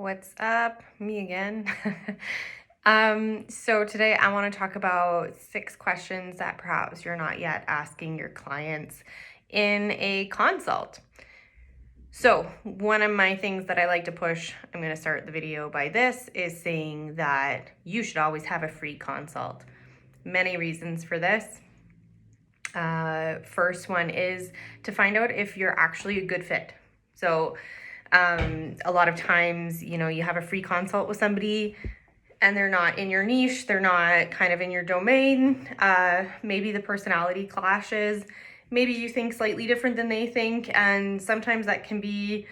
What's up? Me again. So today I want to talk about 6 questions that perhaps you're not yet asking your clients in a consult. So one of my things that I like to push, I'm going to start the video by this, is saying that you should always have a free consult. Many reasons for this. First one is to find out if you're actually a good fit. So a lot of times, you have a free consult with somebody and they're not in your niche, they're not kind of in your domain. Maybe the personality clashes, maybe you think slightly different than they think, and sometimes that can be,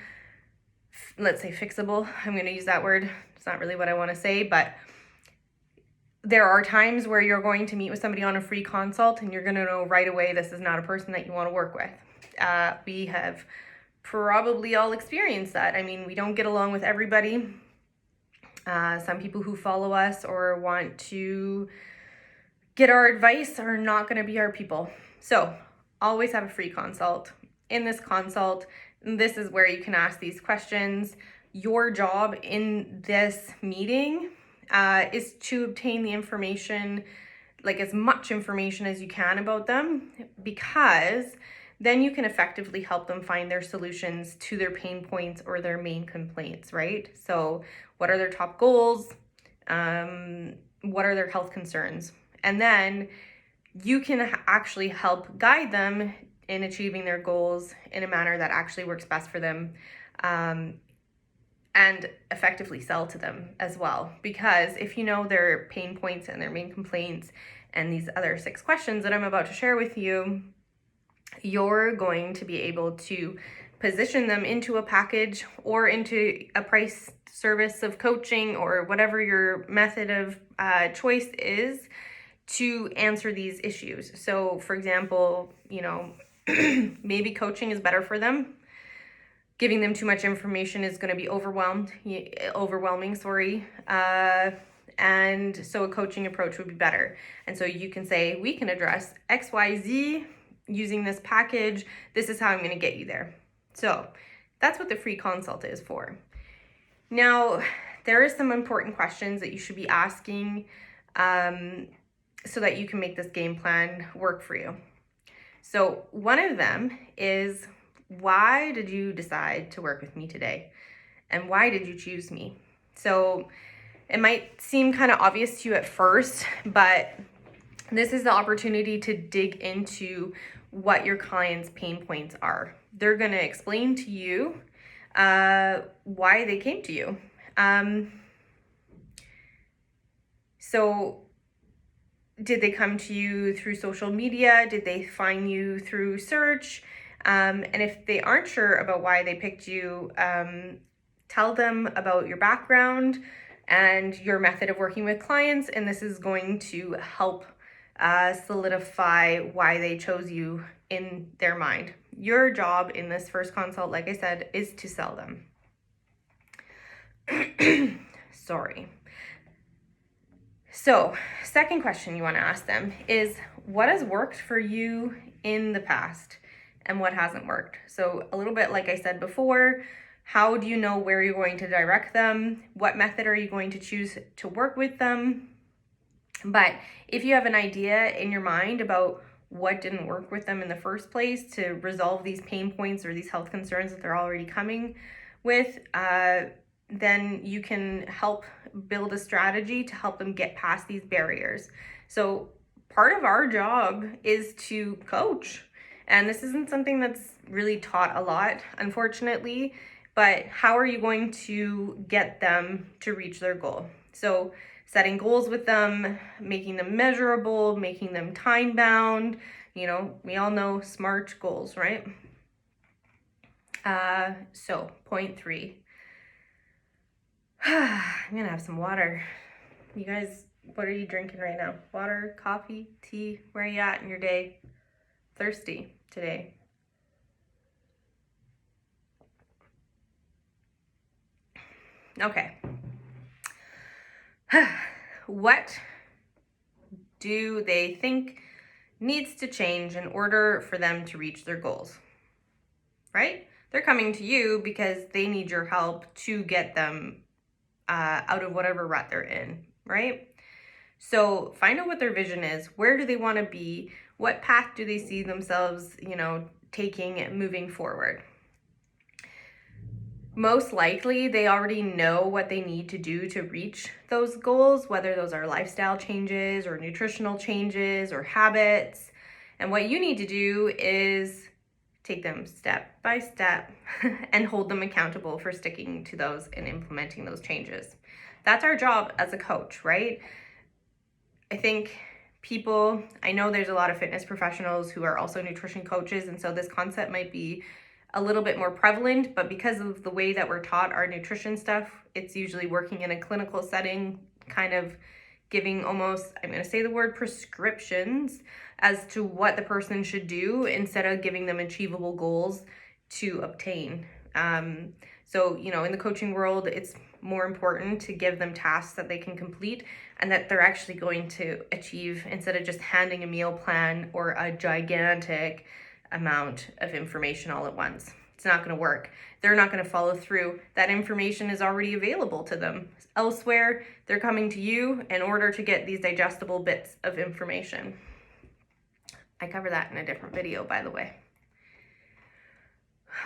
let's say, fixable. I'm going to use that word. It's not really what I want to say, but there are times where you're going to meet with somebody on a free consult and you're going to know right away this is not a person that you want to work with. We have probably all experienced that. I mean, we don't get along with everybody. Some people who follow us or want to get our advice are not going to be our people. So always have a free consult. In this consult, this is where you can ask these questions. Your job in this meeting is to obtain the information, like as much information as you can about them, because then you can effectively help them find their solutions to their pain points or their main complaints, right? So what are their top goals? What are their health concerns? And then you can actually help guide them in achieving their goals in a manner that actually works best for them, and effectively sell to them as well. Because if you know their pain points and their main complaints and these other 6 questions that I'm about to share with you, you're going to be able to position them into a package or into a price service of coaching or whatever your method of choice is to answer these issues. So for example, maybe coaching is better for them. Giving them too much information is going to be overwhelming, and so a coaching approach would be better. And so you can say, we can address XYZ using this package. This is how I'm going to get you there. So that's what the free consult is for. Now, there are some important questions that you should be asking so that you can make this game plan work for you. So one of them is, why did you decide to work with me today? And why did you choose me? So it might seem kind of obvious to you at first, but this is the opportunity to dig into what your clients' pain points are. They're going to explain to you why they came to you. So did they come to you through social media? Did they find you through search? And if they aren't sure about why they picked you, tell them about your background and your method of working with clients, and this is going to help solidify why they chose you in their mind. Your job in this first consult, like I said, is to sell them. Sorry. So, second question you want to ask them is, what has worked for you in the past and what hasn't worked? So a little bit like I said before, how do you know where you're going to direct them? What method are you going to choose to work with them? But if you have an idea in your mind about what didn't work with them in the first place to resolve these pain points or these health concerns that they're already coming with, then you can help build a strategy to help them get past these barriers. So part of our job is to coach. And this isn't something that's really taught a lot, unfortunately, but how are you going to get them to reach their goal? So setting goals with them, making them measurable, making them time bound. We all know SMART goals, right? So point 3. I'm gonna have some water. You guys, what are you drinking right now? Water, coffee, tea? Where are you at in your day? Thirsty today. Okay. What do they think needs to change in order for them to reach their goals? Right? They're coming to you because they need your help to get them out of whatever rut they're in, right? So find out what their vision is. Where do they want to be? What path do they see themselves, taking moving forward? Most likely they already know what they need to do to reach those goals, whether those are lifestyle changes or nutritional changes or habits. And what you need to do is take them step by step and hold them accountable for sticking to those and implementing those changes. That's our job as a coach, right? I think I know there's a lot of fitness professionals who are also nutrition coaches, and so this concept might be a little bit more prevalent, but because of the way that we're taught our nutrition stuff, it's usually working in a clinical setting, kind of giving almost, I'm going to say the word prescriptions as to what the person should do instead of giving them achievable goals to obtain. So, in the coaching world, it's more important to give them tasks that they can complete and that they're actually going to achieve instead of just handing a meal plan or a gigantic amount of information all at once. It's not going to work. They're not going to follow through. That information is already available to them elsewhere. They're coming to you in order to get these digestible bits of information. I cover that in a different video, by the way.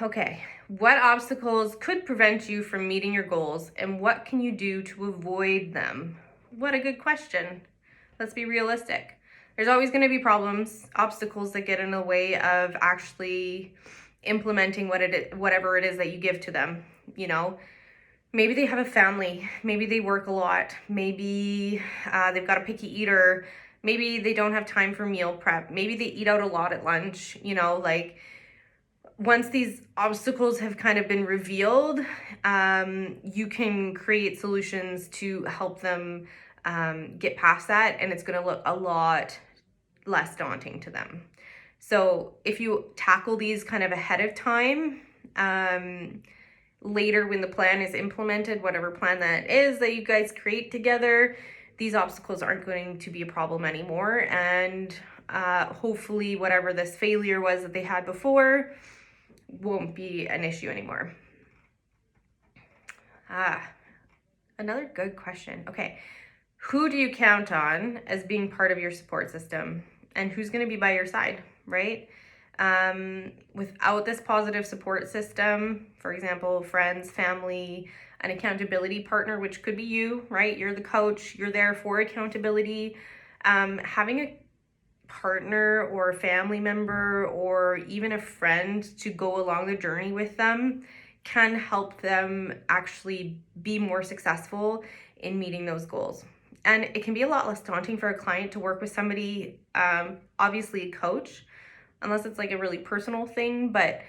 Okay, what obstacles could prevent you from meeting your goals, and what can you do to avoid them? What a good question. Let's be realistic. There's always going to be problems, obstacles that get in the way of actually implementing whatever it is that you give to them. Maybe they have a family, maybe they work a lot, maybe they've got a picky eater, maybe they don't have time for meal prep, maybe they eat out a lot at lunch. Once these obstacles have kind of been revealed, you can create solutions to help them get past that, and it's going to look a lot less daunting to them. So if you tackle these kind of ahead of time, later when the plan is implemented, whatever plan that is that you guys create together, these obstacles aren't going to be a problem anymore. And hopefully whatever this failure was that they had before won't be an issue anymore. Another good question. Okay. Who do you count on as being part of your support system, and who's going to be by your side, right? Without this positive support system, for example, friends, family, an accountability partner, which could be you, right? You're the coach, you're there for accountability. Having a partner or a family member or even a friend to go along the journey with them can help them actually be more successful in meeting those goals. And it can be a lot less daunting for a client to work with somebody, obviously a coach, unless it's like a really personal thing. But,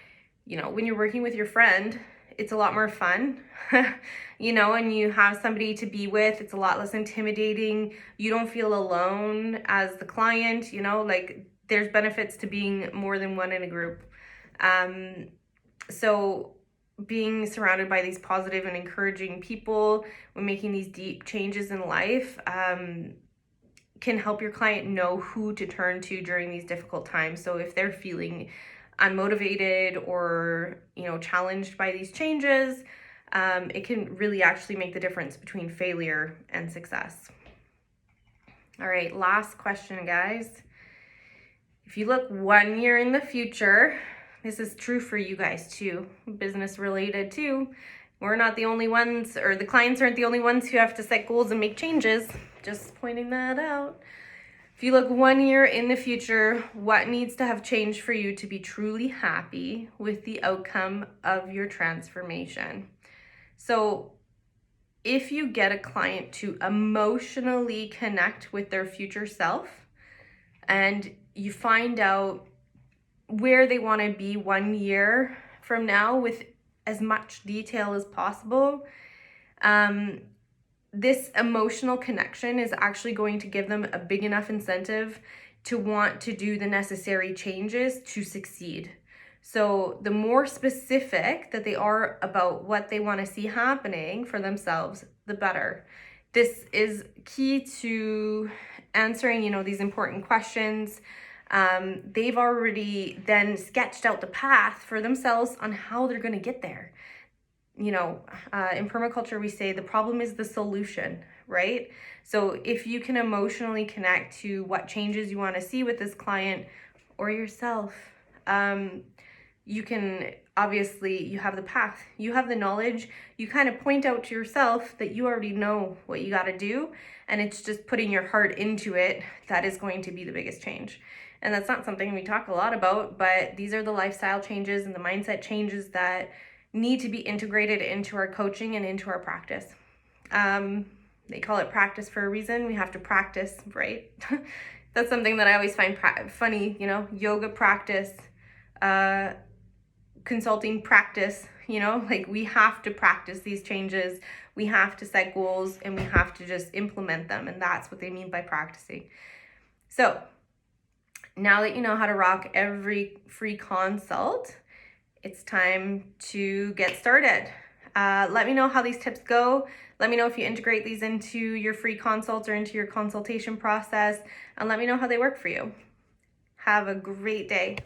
when you're working with your friend, it's a lot more fun, and you have somebody to be with. It's a lot less intimidating. You don't feel alone as the client, there's benefits to being more than one in a group. So being surrounded by these positive and encouraging people when making these deep changes in life can help your client know who to turn to during these difficult times. So if they're feeling unmotivated or challenged by these changes, it can really actually make the difference between failure and success. All right, last question, guys. If you look 1 year in the future, this is true for you guys too, business related too. We're not the only ones, or the clients aren't the only ones who have to set goals and make changes. Just pointing that out. If you look 1 year in the future, what needs to have changed for you to be truly happy with the outcome of your transformation? So if you get a client to emotionally connect with their future self and you find out where they want to be 1 year from now with as much detail as possible, this emotional connection is actually going to give them a big enough incentive to want to do the necessary changes to succeed. So the more specific that they are about what they want to see happening for themselves, the better. This is key to answering, these important questions. They've already then sketched out the path for themselves on how they're going to get there. in permaculture, we say the problem is the solution, right? So if you can emotionally connect to what changes you want to see with this client or yourself, you can obviously, you have the path, you have the knowledge, you kind of point out to yourself that you already know what you got to do, and it's just putting your heart into it that is going to be the biggest change. And that's not something we talk a lot about, but these are the lifestyle changes and the mindset changes that need to be integrated into our coaching and into our practice. They call it practice for a reason. We have to practice, right? That's something that I always find funny, yoga practice, consulting practice, like we have to practice these changes. We have to set goals and we have to just implement them. And that's what they mean by practicing. So now that you know how to rock every free consult, it's time to get started. Let me know how these tips go. Let me know if you integrate these into your free consults or into your consultation process, and let me know how they work for you. Have a great day.